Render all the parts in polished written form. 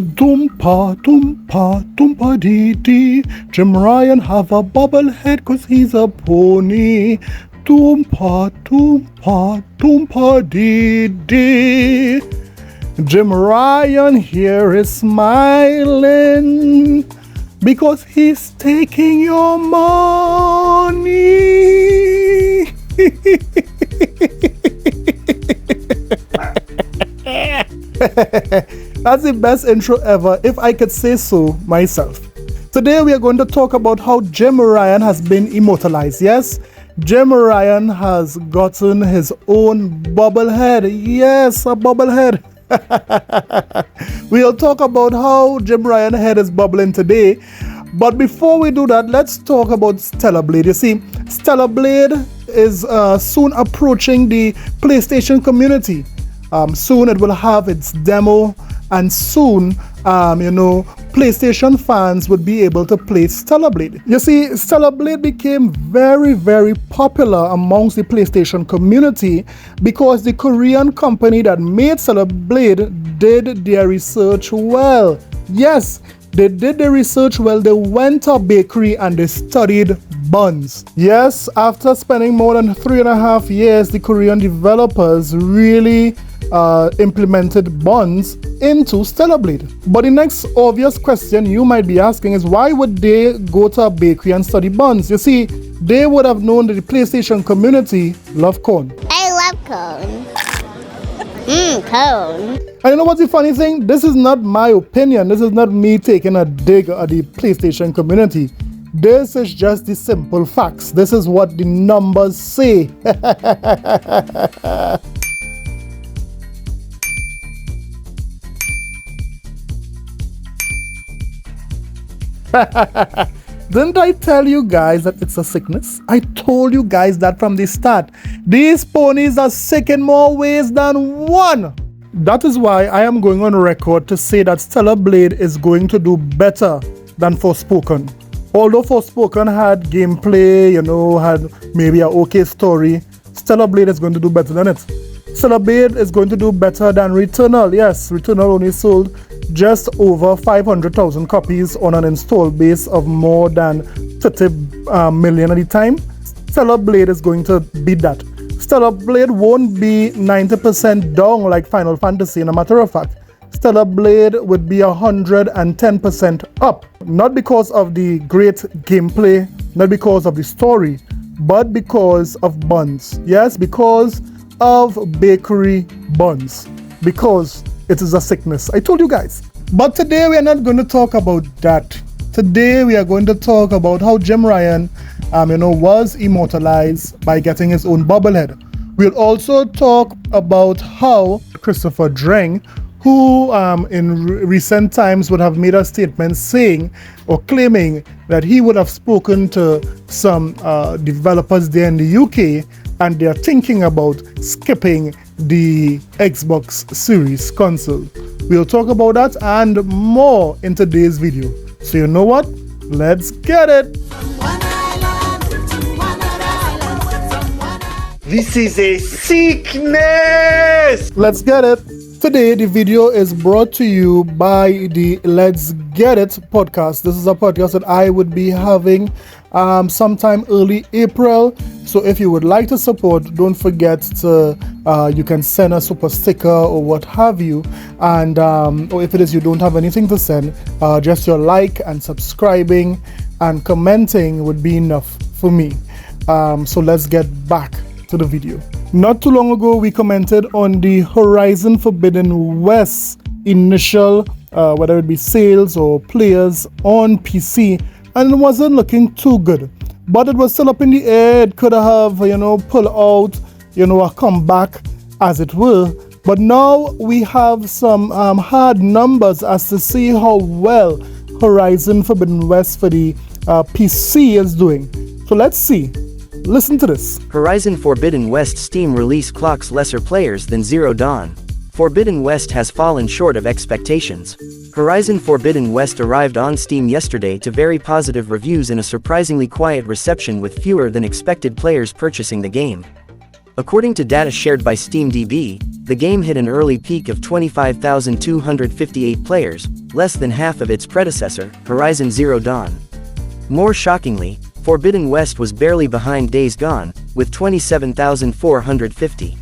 Doompa, doompa, doompa dee dee. Jim Ryan have a bobblehead 'cause he's a pony. Doompa, doompa, doompa dee dee. Jim Ryan here is smiling because he's taking your money. That's the best intro ever, if I could say so myself. Today we are going to talk about how Jim Ryan has been immortalized. Yes, Jim Ryan has gotten his own bobblehead. Yes, a bobblehead. We'll talk about how Jim Ryan head is bubbling today. But before we do that, let's talk about Stellar Blade. You see, Stellar Blade is soon approaching the PlayStation community. Soon it will have its demo, and soon, PlayStation fans would be able to play Stellar Blade. You see, Stellar Blade became very, very popular amongst the PlayStation community because the Korean company that made Stellar Blade did their research well. Yes, they did the research well. They went to a bakery and they studied buns. Yes, after spending more than 3.5 years, the Korean developers really implemented buns into Stellar Blade. But the next obvious question you might be asking is, why would they go to a bakery and study buns? You see, they would have known that the PlayStation community love corn. I love corn. Corn. And you know what's the funny thing? This is not my opinion. This is not me taking a dig at the PlayStation community. This is just the simple facts. This is what the numbers say. Didn't I tell you guys that it's a sickness? I told you guys that from the start. These ponies are sick in more ways than one. That is why I am going on record to say that Stellar Blade is going to do better than Forspoken. Although Forspoken had gameplay, had maybe an okay story, Stellar Blade is going to do better than it. Stellar Blade is going to do better than Returnal. Yes, Returnal only sold just over 500,000 copies on an install base of more than 30 million at the time. Stellar Blade is going to beat that. Stellar Blade won't be 90% down like Final Fantasy. In a matter of fact, Stellar Blade would be 110% up. Not because of the great gameplay, not because of the story, but because of buns. Yes, because of bakery buns. Because it is a sickness. I told you guys. But today we are not going to talk about that. Today we are going to talk about how Jim Ryan, was immortalized by getting his own bobblehead. We'll also talk about how Christopher Dring, who in recent times would have made a statement saying or claiming that he would have spoken to some developers there in the UK, and they're thinking about skipping the Xbox Series console. We'll talk about that and more in today's video. So you know what? Let's get it! This is a sickness! Let's get it! Today, the video is brought to you by the Let's Get It podcast. This is a podcast that I would be having sometime early April. So if you would like to support, don't forget to, you can send a super sticker or what have you. And or if it is you don't have anything to send, just your like and subscribing and commenting would be enough for me. So let's get back to the video. Not too long ago, we commented on the Horizon Forbidden West initial, whether it be sales or players on PC, and it wasn't looking too good. But it was still up in the air. It could have, pull out, a comeback, as it were. But now we have some hard numbers as to see how well Horizon Forbidden West for the PC is doing. So let's see. Listen to this. Horizon Forbidden West Steam release clocks lesser players than Zero Dawn. Forbidden West has fallen short of expectations. Horizon Forbidden West arrived on Steam yesterday to very positive reviews and a surprisingly quiet reception with fewer than expected players purchasing the game. According to data shared by SteamDB, the game hit an early peak of 25,258 players, less than half of its predecessor, Horizon Zero Dawn. More shockingly, Forbidden West was barely behind Days Gone, with 27,450.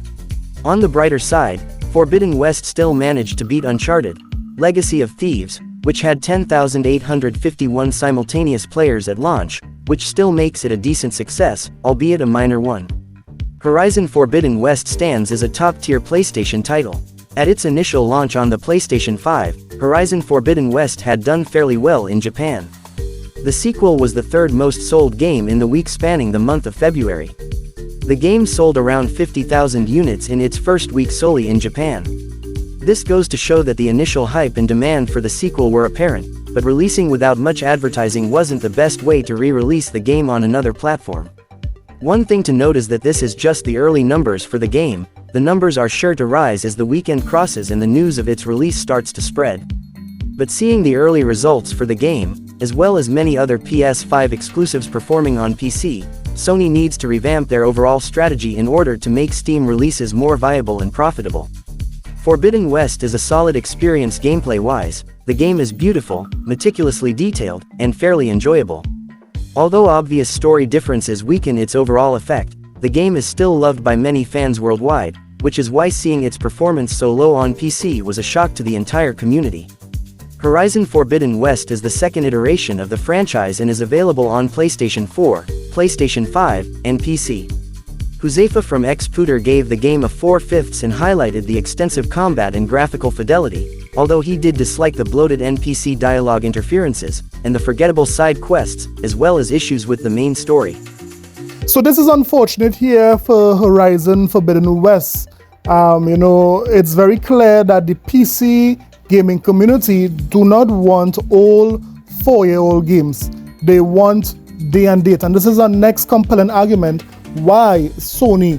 On the brighter side, Forbidden West still managed to beat Uncharted, Legacy of Thieves, which had 10,851 simultaneous players at launch, which still makes it a decent success, albeit a minor one. Horizon Forbidden West stands as a top-tier PlayStation title. At its initial launch on the PlayStation 5, Horizon Forbidden West had done fairly well in Japan. The sequel was the third most sold game in the week spanning the month of February. The game sold around 50,000 units in its first week solely in Japan. This goes to show that the initial hype and demand for the sequel were apparent, but releasing without much advertising wasn't the best way to re-release the game on another platform. One thing to note is that this is just the early numbers for the game. The numbers are sure to rise as the weekend crosses and the news of its release starts to spread. But seeing the early results for the game, as well as many other PS5 exclusives performing on PC, Sony needs to revamp their overall strategy in order to make Steam releases more viable and profitable. Forbidden West is a solid experience gameplay-wise. The game is beautiful, meticulously detailed, and fairly enjoyable. Although obvious story differences weaken its overall effect, the game is still loved by many fans worldwide, which is why seeing its performance so low on PC was a shock to the entire community. Horizon Forbidden West is the second iteration of the franchise and is available on PlayStation 4, PlayStation 5, and PC. Huzaifa from Xputer gave the game a 4/5 and highlighted the extensive combat and graphical fidelity, although he did dislike the bloated NPC dialogue interferences, and the forgettable side quests, as well as issues with the main story. So this is unfortunate here for Horizon Forbidden West. It's very clear that the PC gaming community do not want all 4-year-old games. They want day and date. And this is our next compelling argument why Sony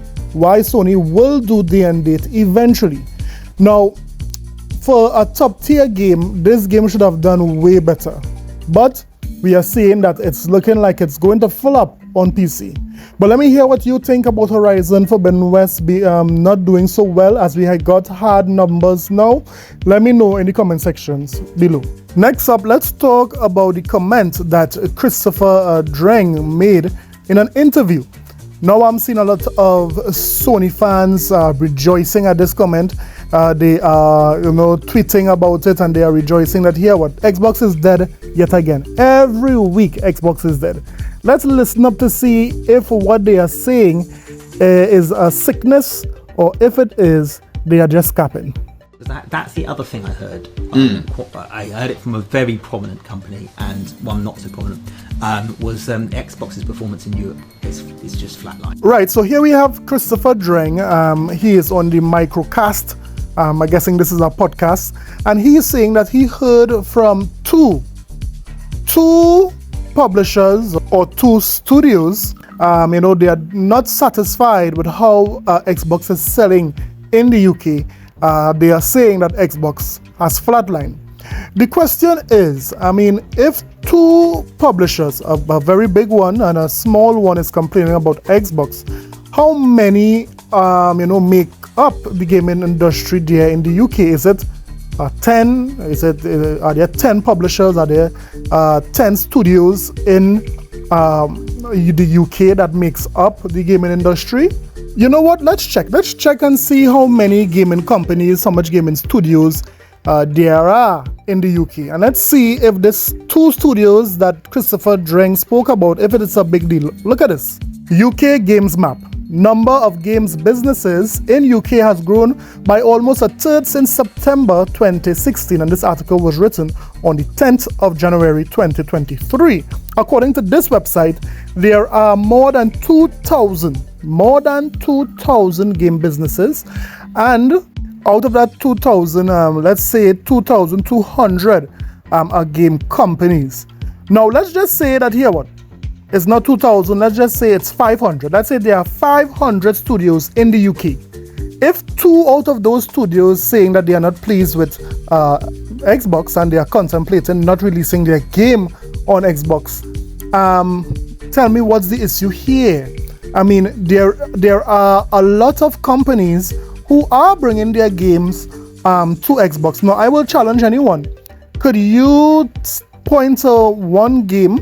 will do day and date eventually. Now, for a top tier game, this game should have done way better. But we are seeing that it's looking like it's going to flop on PC. But let me hear what you think about Horizon Forbidden West not doing so well, as we have got hard numbers now. Let me know in the comment sections below. Next up, let's talk about the comment that Christopher Dring made in an interview. Now I'm seeing a lot of Sony fans rejoicing at this comment. They are, tweeting about it, and they are rejoicing that here what Xbox is dead yet again. Every week Xbox is dead. Let's listen up to see if what they are saying is a sickness or if it is they are just capping. That's the other thing I heard. I heard it from a very prominent company and one not so prominent. Was Xbox's performance in Europe is just flatline. Right. So here we have Christopher Dring. He is on the Microcast. I'm guessing this is a podcast, and he is saying that he heard from two publishers or two studios. They are not satisfied with how Xbox is selling in the UK. They are saying that Xbox has flatlined. The question is, if two publishers, a very big one and a small one, is complaining about Xbox, how many make up the gaming industry there in the UK? Is it 10? Are there 10 publishers? Are there 10 studios in the UK that makes up the gaming industry? You know what? Let's check and see how many gaming companies, how much gaming studios there are in the UK, and let's see if this two studios that Christopher Dring spoke about, if it is a big deal. Look at this. UK Games Map. Number of games businesses in UK has grown by almost a third since September 2016, and this article was written on the 10th of January 2023. According to this website, there are more than 2,000 game businesses, and out of that 2,000, let's say 2,200 are game companies. Now let's just say that here what? It's not 2,000, let's just say it's 500. Let's say there are 500 studios in the UK. If two out of those studios saying that they are not pleased with Xbox and they are contemplating not releasing their game on Xbox, tell me what's the issue here? I mean, there are a lot of companies who are bringing their games to Xbox. Now, I will challenge anyone. Could you point to one game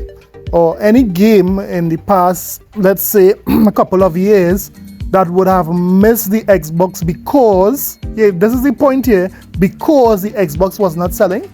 or any game in the past, let's say, a couple of years that would have missed the Xbox because, yeah, this is the point here, because the Xbox was not selling?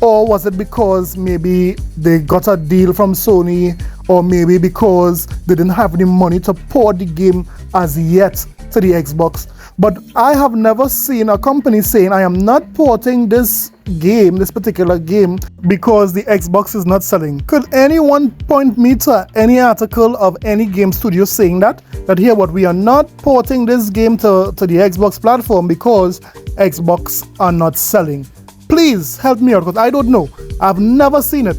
Or was it because maybe they got a deal from Sony, or maybe because they didn't have the money to port the game as yet to the Xbox? But I have never seen a company saying, I am not porting this game, this particular game, because the Xbox is not selling. Could anyone point me to any article of any game studio saying that here, what, we are not porting this game to the Xbox platform because Xbox are not selling? Please help me out, because I don't know. I've never seen it.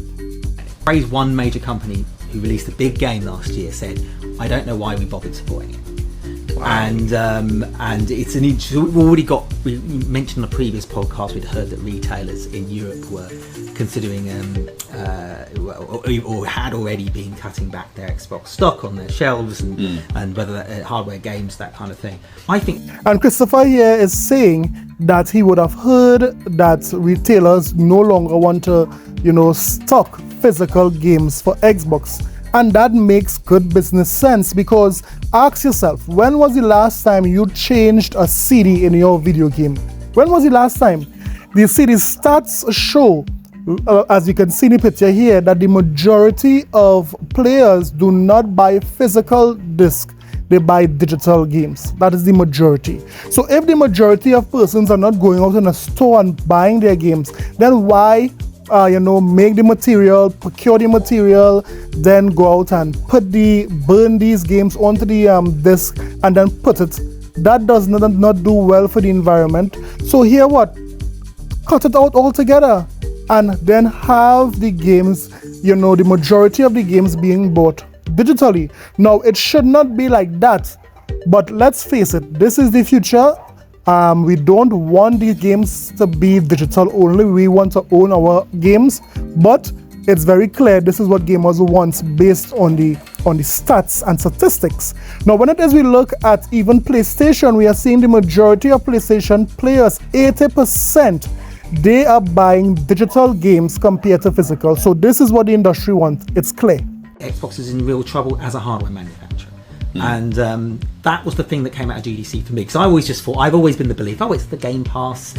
Praise one major company who released a big game last year said, I don't know why we bothered supporting it. Wow. And it's an we mentioned on a previous podcast, we'd heard that retailers in Europe were considering or had already been cutting back their Xbox stock on their shelves and whether that, hardware games, that kind of thing. I think. And Christopher here is saying that he would have heard that retailers no longer want to, stock physical games for Xbox. And that makes good business sense, because ask yourself, when was the last time you changed a CD in your video game? When was the last time? The CD stats show, as you can see in the picture here, that the majority of players do not buy physical disc. They buy digital games. That is the majority. So if the majority of persons are not going out in a store and buying their games, then why make the material, procure the material, then go out and burn these games onto the disc and then put it? That does not do well for the environment. So here, what? Cut it out altogether and then have the games, the majority of the games being bought digitally. Now, it should not be like that, but let's face it, this is the future. We don't want these games to be digital only. We want to own our games, but it's very clear this is what gamers want based on the stats and statistics. Now, when we look at even PlayStation, we are seeing the majority of PlayStation players, 80%, they are buying digital games compared to physical. So this is what the industry wants. It's clear. Xbox is in real trouble as a hardware manufacturer. And that was the thing that came out of GDC for me, because I always just thought, I've always been the belief, it's the Game Pass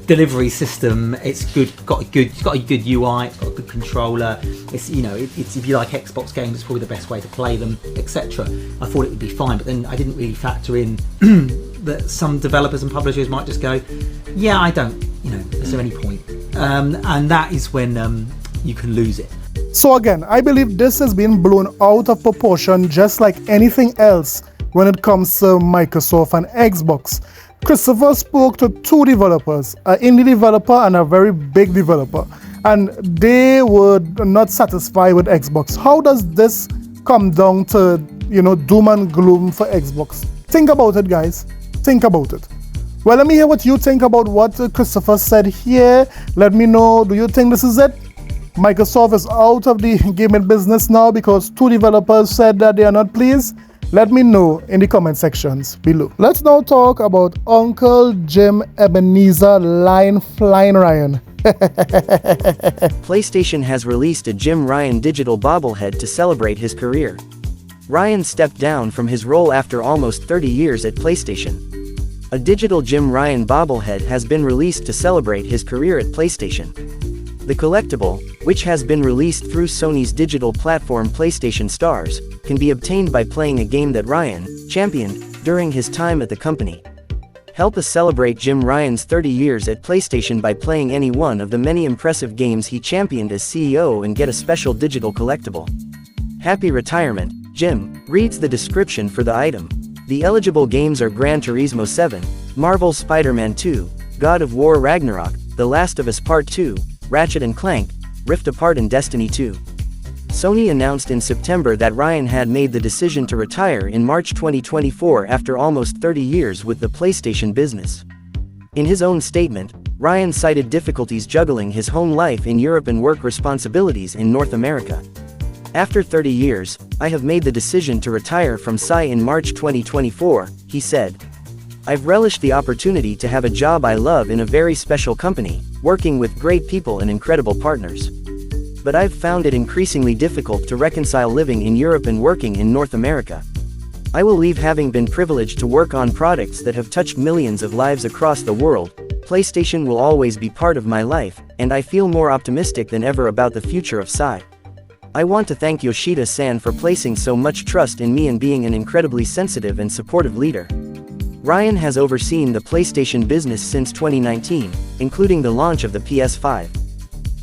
delivery system, it's good, it's got a good UI, it's got a good controller, it's it's, if you like Xbox games, it's probably the best way to play them, etc. I thought it would be fine, but then I didn't really factor in that some developers and publishers might just go, yeah, I don't, is there any point? And that is when you can lose it. So again, I believe this has been blown out of proportion, just like anything else when it comes to Microsoft and Xbox. Christopher spoke to two developers, an indie developer and a very big developer, and they were not satisfied with Xbox. How does this come down to, doom and gloom for Xbox? Think about it, guys. Think about it. Well, let me hear what you think about what Christopher said here. Let me know, do you think this is it? Microsoft is out of the gaming business now because two developers said that they are not pleased? Let me know in the comment sections below. Let's now talk about Uncle Jim Ebenezer Line Flying Ryan. PlayStation has released a Jim Ryan digital bobblehead to celebrate his career. Ryan stepped down from his role after almost 30 years at PlayStation. A digital Jim Ryan bobblehead has been released to celebrate his career at PlayStation. The collectible, which has been released through Sony's digital platform PlayStation Stars, can be obtained by playing a game that Ryan championed during his time at the company. Help us celebrate Jim Ryan's 30 years at PlayStation by playing any one of the many impressive games he championed as CEO and get a special digital collectible. Happy retirement, Jim, reads the description for the item. The eligible games are Gran Turismo 7, Marvel's Spider-Man 2, God of War Ragnarok, The Last of Us Part 2, Ratchet & Clank, Rift Apart and Destiny 2. Sony announced in September that Ryan had made the decision to retire in March 2024 after almost 30 years with the PlayStation business. In his own statement, Ryan cited difficulties juggling his home life in Europe and work responsibilities in North America. After 30 years, I have made the decision to retire from Psy in March 2024, he said. I've relished the opportunity to have a job I love in a very special company, working with great people and incredible partners. But I've found it increasingly difficult to reconcile living in Europe and working in North America. I will leave having been privileged to work on products that have touched millions of lives across the world. PlayStation will always be part of my life, and I feel more optimistic than ever about the future of Psy. I want to thank Yoshida-san for placing so much trust in me and being an incredibly sensitive and supportive leader. Ryan has overseen the PlayStation business since 2019, including the launch of the PS5.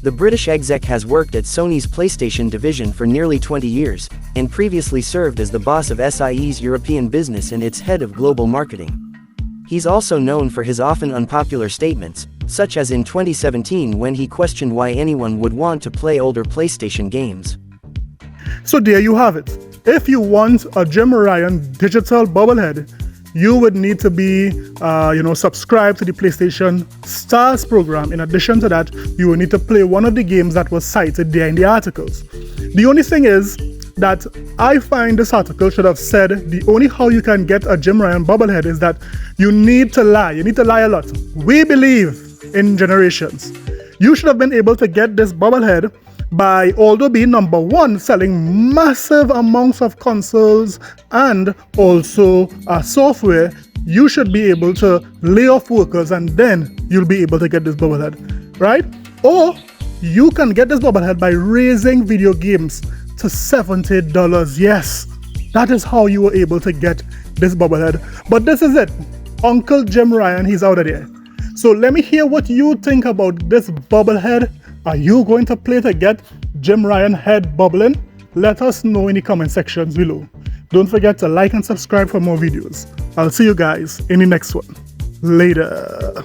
The British exec has worked at Sony's PlayStation division for nearly 20 years, and previously served as the boss of SIE's European business and its head of global marketing. He's also known for his often unpopular statements, such as in 2017 when he questioned why anyone would want to play older PlayStation games. So there you have it. If you want a Jim Ryan digital bobblehead, you would need to be, subscribed to the PlayStation Stars program. In addition to that, you will need to play one of the games that was cited there in the articles. The only thing is that I find this article should have said the only how you can get a Jim Ryan bobblehead is that you need to lie. You need to lie a lot. We believe in generations. You should have been able to get this bobblehead by, although being number one, selling massive amounts of consoles and also software, you should be able to lay off workers and then you'll be able to get this bobblehead, right? Or you can get this bobblehead by raising video games to $70. Yes, that is how you were able to get this bobblehead. But this is it. Uncle Jim Ryan, he's out of there. So let me hear what you think about this bobblehead. Are you going to play to get Jim Ryan head bubbling? Let us know in the comment sections below. Don't forget to like and subscribe for more videos. I'll see you guys in the next one. Later.